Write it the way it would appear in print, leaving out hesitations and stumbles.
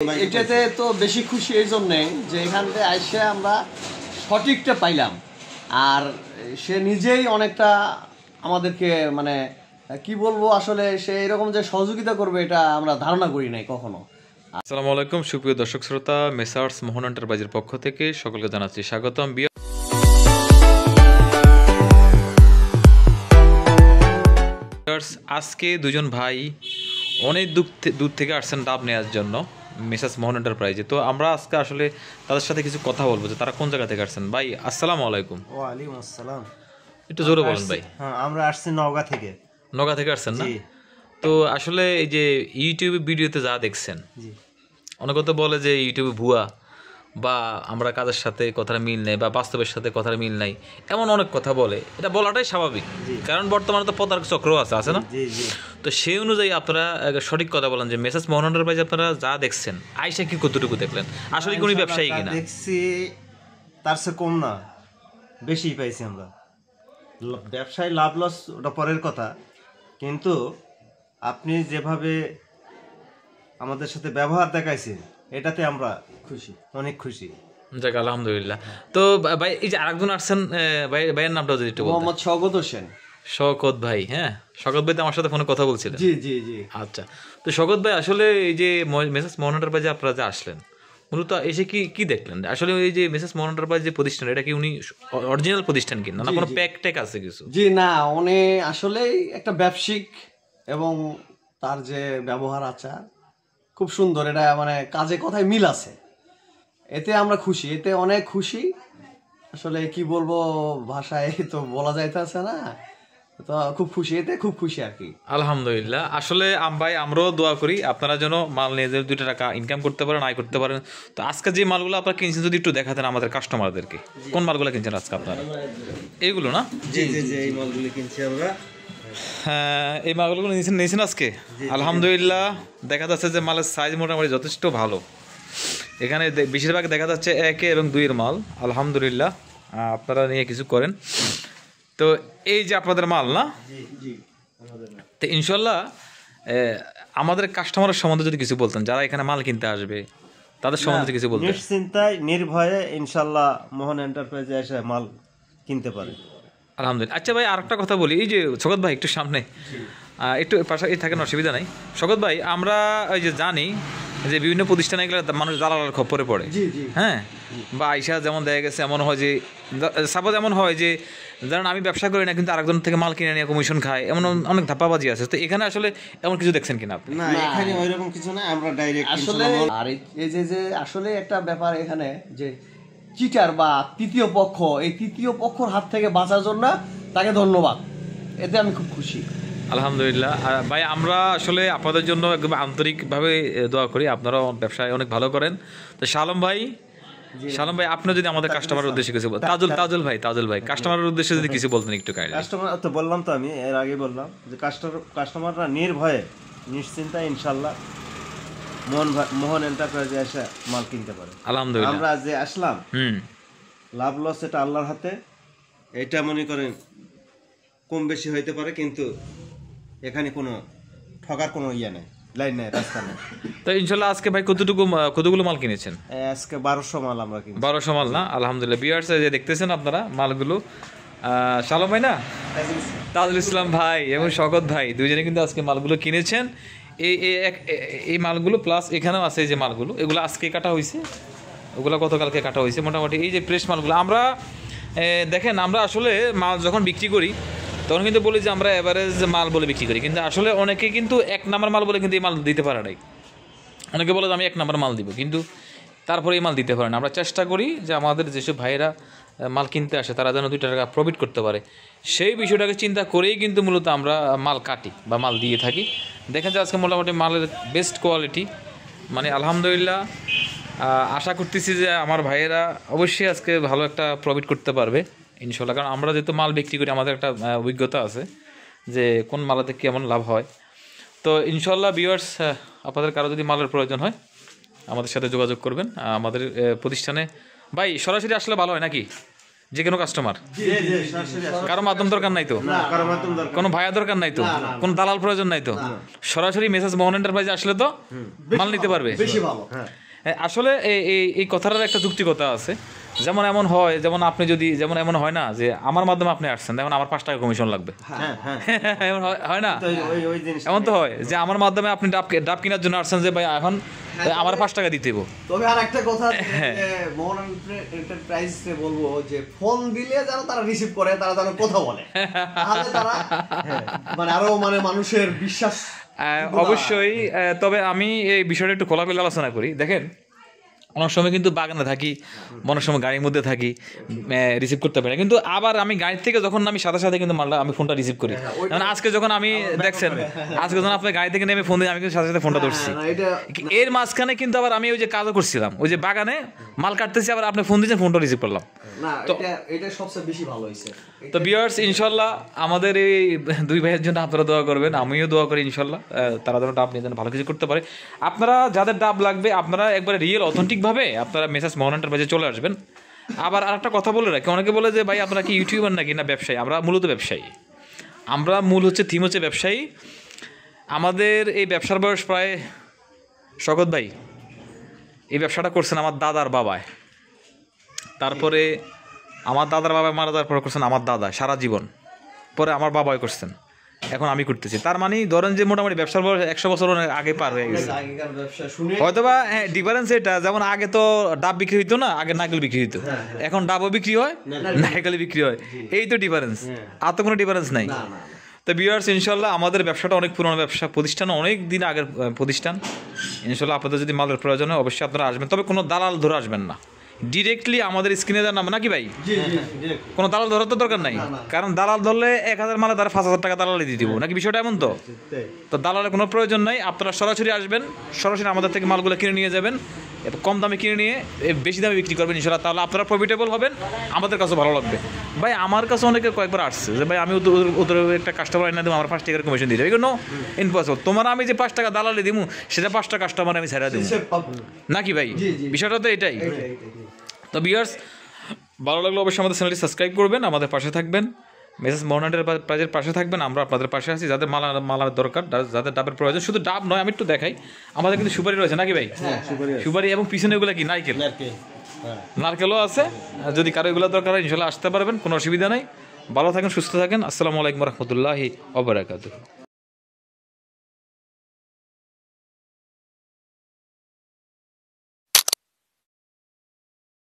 এটাতে তো বেশি খুশি এই জন্যে যে এখান থেকে আইসে আমরা সঠিকটা পাইলাম, আর সে নিজেই অনেকটা আমাদেরকে মানে কি বলবো, আসলে সে এরকম যে সহযোগিতা করবে এটা আমরা ধারণা করি নাই কখনো। আসসালামু আলাইকুম সুপ্রিয় দর্শক শ্রোতা, মেসার্স মোহন এন্টারপ্রাইজের পক্ষ থেকে সকলকে জানাচ্ছি স্বাগতম। আজকে দুজন ভাই অনেক দূর থেকে আসছেন ডাব নেওয়ার জন্য মেসার্স মোহন এন্টারপ্রাইজে। তো আমরা আজকে আসলে তাদের সাথে কিছু কথা বলবো যে তারা কোন জায়গা থেকে আসছেন। ভাই আসসালামু আলাইকুম। ওয়ালাইকুম আসসালাম। একটু জোরে বলেন ভাই। হ্যাঁ, আমরা আসছি নওগাঁ থেকে। নওগাঁ থেকে আসছেন না? তো আসলে এই যে ইউটিউবে ভিডিওতে যা দেখছেন, অনেকে তো বলে যে ইউটিউবে ভুয়া বা আমরা কাজের সাথে কথার মিল নেই বা বাস্তবের সাথে কথার মিল নাই, এমন অনেক কথা বলে। এটা বলাটাই স্বাভাবিক, কারণ বর্তমানে তো প্রতারক চক্র আছে না? তো সেই অনুযায়ী আপনারা সঠিক কথা বলেন যে মেসার্স মোহন এন্টারপ্রাইজ আপনারা যা দেখছেন আইসা কি কতটুকু দেখলেন, আসলে কোন ব্যবসায়ী কিনা? দেখছি তার চেয়ে কম না, বেশি পাইছি আমরা। ব্যবসায় লাভ লস ওটা পরের কথা, কিন্তু আপনি যেভাবে আমাদের সাথে ব্যবহার দেখাইছেন এটাতে আমরা খুশি, অনেক খুশি। যাক আলহামদুলিল্লাহ। তো ভাই এই যে আরেকজন আসছেন, ভাইয়ের নামটা যদি একটু বলতেন। মোহাম্মদ শওকত হোসেন। শওকত ভাই, হ্যাঁ শওকত ভাই তো আমার সাথে ফোনে কথা বলছিলেন। জি জি জি। আচ্ছা, তো শওকত ভাই আসলে এই যে মেসার্স মোহন এন্টারপ্রাইজে আপনারা যে আসলেন, মূলত এসে কি কি দেখলেন? আসলে এই যে মেসার্স মোহন এন্টারপ্রাইজ যে প্রতিষ্ঠান, এটা কি উনি অরিজিনাল প্রতিষ্ঠান কিনা, না কোনো প্যাক ট্যাক আছে কিছু? জি না, উনি আসলেই একটা ব্যবসায়িক এবং তার যে ব্যবহার আচার খুব সুন্দর, এটা মানে কাজে কথায় মিল আছে, এতে আমরা খুশি, এতে অনেক খুশি। আসলে কি বলবো, ভাষায় তো বলা যাইতেছে না, তো খুব খুশি, এতে খুব খুশি আর কি। আলহামদুলিল্লাহ। আসলে ভাই আমরাও দোয়া করি আপনারা যেন মাল নিয়ে যে 2 টাকা ইনকাম করতে পারেন, আয় করতে পারেন। তো আজকে যে মালগুলো আপনারা কিনছেন যদি একটু দেখাতেন আমাদের কাস্টমারদেরকে, কোন মালগুলো কিনছেন আজকে আপনারা? এইগুলো না? জি জি জি, এই মালগুলি কিনছি আমরা। হ্যাঁ, এই মালগুলো নিয়েছেন আজকে। আলহামদুলিল্লাহ, দেখা যাচ্ছে যে মালের সাইজ মোটামুটি যথেষ্ট ভালো। এখানে বেশিরভাগ দেখা যাচ্ছে 1 এবং 2 এর মাল। আলহামদুলিল্লাহ, আপনারা নিয়ে কিছু করেন। তো এই যে আপনাদের মাল না, তো ইনশাল্লাহ আমাদের কাস্টমারের সম্বন্ধে যদি কিছু বলতেন, যারা এখানে মাল কিনতে আসবে তাদের সম্বন্ধে কিছু বলতেন। নিশ্চিন্তায় নির্ভয়ে ইনশাল্লাহ মোহন এন্টারপ্রাইজে এসে মাল কিনতে পারে। আলহামদুলিল্লাহ। আচ্ছা ভাই, আরেকটা কথা বলি, এই যে শওকত ভাই একটু সামনে একটু পাশে থাকেন, অসুবিধা নাই। শওকত ভাই, আমরা ওই যে জানি যে বিভিন্ন প্রতিষ্ঠানে এগুলো মানুষ দালালের খপ্পরে পড়ে, হ্যাঁ, বা আইসা যেমন দেখা গেছে এমন হয় যে সাপোজ এমন হয় যে ধরেন আমি ব্যবসা করি না কিন্তু আরেকজন থেকে মাল কিনে নিয়ে কমিশন খায়, এমন অনেক ধাপ্পাবাজি আছে। তো এখানে আসলে এমন কিছু দেখছেন কিনা আপনি? না, এখানে ওইরকম কিছু না, আমরা ডাইরেক্ট আসলে আর এই যে আসলে একটা ব্যাপার এখানে যে চিটার বা তৃতীয় পক্ষ, এই তৃতীয় পক্ষর হাত থেকে বাঁচার জন্য তাকে ধন্যবাদ, এতে আমি খুব খুশি। আলহামদুলিল্লাহ। ভাই আমরা আসলে আপনাদের জন্য একদম আন্তরিকভাবে দোয়া করি, আপনারা ব্যবসায় অনেক ভালো করেন। তো শালম ভাই, আপনি যদি আমাদের কাস্টমারের উদ্দেশ্যে কিছু বলতেন। তাজুল ভাই কাস্টমারের উদ্দেশ্যে যদি কিছু বলতেন একটু কাইন্ডলি। কাস্টমার তো বললাম, তো আমি এর আগে বললাম যে কাস্টমাররা নির্ভয়ে নিশ্চিন্তায় ইনশাল্লাহ মোহন এন্টারপ্রাইজে এসে মাল কিনতে পারে। আলহামদুলিল্লাহ, আমরা যে আসলাম, লাভ লস এটা আল্লাহর হাতে। এটা মনে করেন কম বেশি হইতে পারে, কিন্তু এখানে কোনো ঠকার কোনো ইয়ে নেই, লাইন নেই, রাস্তা নেই। তো ইনশাল্লাহ আজকে ভাই কতগুলো মাল কিনেছেন? আজকে 1200 মাল আমরা কিনছি। 1200 মাল না? আলহামদুলিল্লাহ। ভিউয়ার্স যে দেখতেছেন আপনারা মালগুলো, শালম ভাই না, তাজুল ইসলাম ভাই এবং শওকত ভাই দুইজনে কিন্তু আজকে মালগুলো কিনেছেন। এই মালগুলো প্লাস এখানেও আছে যে মালগুলো, এগুলো আজকে কাটা হয়েছে, ওগুলো গতকালকে কাটা হয়েছে। মোটামুটি এই যে ফ্রেশ মালগুলো আমরা দেখেন, আমরা আসলে মাল যখন বিক্রি করি তখন কিন্তু বলি যে আমরা এভারেজ মাল বলে বিক্রি করি, কিন্তু আসলে অনেকে কিন্তু 1 নাম্বার মাল বলে কিন্তু এই মাল দিতে পারে নাই। অনেকে বলে যে আমি 1 নাম্বার মাল দিব, কিন্তু তারপরে এই মাল দিতে পারে না। আমরা চেষ্টা করি যে আমাদের যেসব ভাইয়েরা মাল কিনতে আসে তারা যেন 2 টাকা প্রফিট করতে পারে, সেই বিষয়টাকে চিন্তা করেই কিন্তু মূলত আমরা মাল কাটি বা মাল দিয়ে থাকি। দেখেন যে আজকে মোটামুটি মালের বেস্ট কোয়ালিটি, মানে আলহামদুলিল্লাহ। আশা করতেছি যে আমার ভাইয়েরা অবশ্যই আজকে ভালো একটা প্রফিট করতে পারবে ইনশাল্লাহ, কারণ আমরা যেহেতু মাল বিক্রি করি আমাদের একটা অভিজ্ঞতা আছে যে কোন মালাতে কেমন লাভ হয়। তো ইনশাল্লাহ ভিউয়ার্স, আপনাদের কারো যদি মালের প্রয়োজন হয় আমাদের সাথে যোগাযোগ করবেন আমাদের প্রতিষ্ঠানে। ভাই সরাসরি আসলে ভালো হয় নাকি? যে কোনো কাস্টমার, জি জি সরাসরি আসে। কারো মাধ্যম দরকার নাই তো, না কারো মাধ্যম দরকার কোনো ভাইয়া দরকার নাই তো, কোনো দালাল প্রয়োজন নাই তো, সরাসরি মেসেজ মোহন এন্টারপ্রাইজে আসলে তো মাল নিতে পারবে। বেশি ভালো। হ্যাঁ আসলে এই কথাটার একটা যুক্তিকতা আছে। যেমন এমন হয়, যেমন আপনি যদি যেমন এমন হয় না যে আমার মাধ্যমে আপনি আসছেন, যেমন আমার 5 টাকা কমিশন লাগবে, হ্যাঁ হ্যাঁ এমন হয় না? তো ওই জিনিস এমন তো হয় যে আমার মাধ্যমে আপনি ডাব কেনার জন্য আসছেন যে ভাই এখন আমার 5 টাকা দিতে হইব। তবে আর একটা কথা যে মোহন এন্টারপ্রাইজে বলবো যে ফোন দিলে যারা তারা রিসিভ করে তারা যেন কথা বলে, তাহলে তারা মানে আরো মানে মানুষের বিশ্বাস। অবশ্যই। তবে আমি এই বিষয়টা একটু খোলাখুলি আলোচনা করি। দেখেন, অনেক সময় কিন্তু বাগানে থাকি, অনেক সময় গাড়ির মধ্যে থাকি, রিসিভ করতে পারি না, কিন্তু আবার আমি গাড়ি থেকে যখন আমি সাথে সাথে কিন্তু মালটা আমি ফোনটা রিসিভ করি। যেমন আজকে যখন আমি দেখছেন, আজকে যখন আপনার গাড়ি থেকে নেমে ফোন দিয়ে আমি কিন্তু সাথে সাথে ফোনটা ধরছি। এর মাঝখানে কিন্তু আবার আমি ওই যে কাজও করছিলাম, ওই যে বাগানে মাল কাটতেছি, আবার আপনি ফোন দিয়েছেন, ফোনটা রিসিভ করলাম। না, এটা সবচেয়ে বেশি ভালো হয়েছে। তো ভিউয়ার্স, ইনশাল্লাহ আমাদের এই 2 ভাইয়ের জন্য আপনারা দোয়া করবেন, আমিও দোয়া করি ইনশাল্লাহ তারা যেন ডাব নিয়ে যেন ভালো কিছু করতে পারে। আপনারা যাদের ডাব লাগবে আপনারা একবারে রিয়েল অথেন্টিক ভাবে আপনারা মেসেজ মোহন এন্টারপ্রাইজে চলে আসবেন। আবার আরেকটা কথা বলে রাখি, অনেকে বলে যে ভাই আপনারা কি ইউটিউবার নাকি না ব্যবসায়ী? আমরা মূলত ব্যবসায়ী, আমরা মূল হচ্ছে থিম হচ্ছে ব্যবসায়ী। আমাদের এই ব্যবসার বয়স প্রায়, শকত ভাই এই ব্যবসাটা করছেন আমার দাদার বাবায়, তারপরে আমার দাদার বাবা মারা যাওয়ার পরে করছেন আমার দাদা সারা জীবন, পরে আমার বাবাই করছেন, এখন আমি করতেছি। তার মানে ধরেন যে মোটামুটি ব্যবসার বয়স 100 বছর আগে পার হয়ে গেছে। আগেকার ব্যবসা শুনে হয়তোবা ডিফারেন্স এটা, যেমন আগে তো ডাব বিক্রি হইতো না, আগে নারকেল বিক্রি হইতো, এখন ডাবও বিক্রি হয়, নারকেল বিক্রি হয়, এই তো ডিফারেন্স, আর তো কোনো ডিফারেন্স নাই। তো ভিউয়ার্স, ইনশাল্লাহ আমাদের ব্যবসাটা অনেক পুরনো ব্যবসা, প্রতিষ্ঠান অনেক দিন আগের প্রতিষ্ঠান। ইনশাল্লাহ আপনাদের যদি মালের প্রয়োজন হয় অবশ্যই আপনারা আসবেন, তবে কোনো দালাল ধরে আসবেন না, ডিরেক্টলি আমাদের স্ক্রিনে দেওয়ার নাম নাকি ভাই? কোনো দালাল ধরার তো দরকার নাই, কারণ দালাল ধরলে 1000 মালে তারা 5000 টাকা দালালি দিয়ে দিব নাকি, বিষয়টা এমন তো? তো দালালের কোনো প্রয়োজন নাই, আপনারা সরাসরি আসবেন, সরাসরি আমাদের থেকে মালগুলো কিনে নিয়ে যাবেন, কম দামে কিনে নিয়ে বেশি দামে বিক্রি করবেন ইনশাল্লাহ, তাহলে আপনারা প্রফিটেবল হবেন, আমাদের কাছে ভালো লাগবে। ভাই আমার কাছে অনেকে কয়েকবার আসছে যে ভাই আমি ওদের একটা কাস্টমার এনে দেবো, আমার 5 টাকার কমিশন দিয়ে দেবো, এগুলো ইম্পসিবল। তোমার আমি যে 5 টাকা দালালি দিব সেটা 5টা কাস্টমার আমি ছেড়ে দেবো নাকি ভাই, বিষয়টা তো এটাই। তো ভিউয়ার্স, ভালো লাগলে অবশ্যই আমাদের চ্যানেলটি সাবস্ক্রাইব করবেন, আমাদের পাশে থাকবেন, মেসেজ মোহন এন্টারপ্রাইজের পাশে থাকবেন, আমরা আপনাদের পাশে আছি। যাদের মালার দরকার, যাদের ডাবের প্রয়োজন, শুধু ডাব নয় আমি একটু দেখাই, আমাদের কিন্তু সুপারি রয়েছে নাকি ভাই? সুপারি এবং পিছনে এগুলো কি নারকেল, নারকেলও আছে। যদি কারো এগুলো দরকার হয় ইনশাল্লাহ আসতে পারবেন, কোনো অসুবিধা নাই। ভালো থাকেন, সুস্থ থাকেন। আসসালামু আলাইকুম রহমতুল্লাহি ওয়া বারাকাতুহু।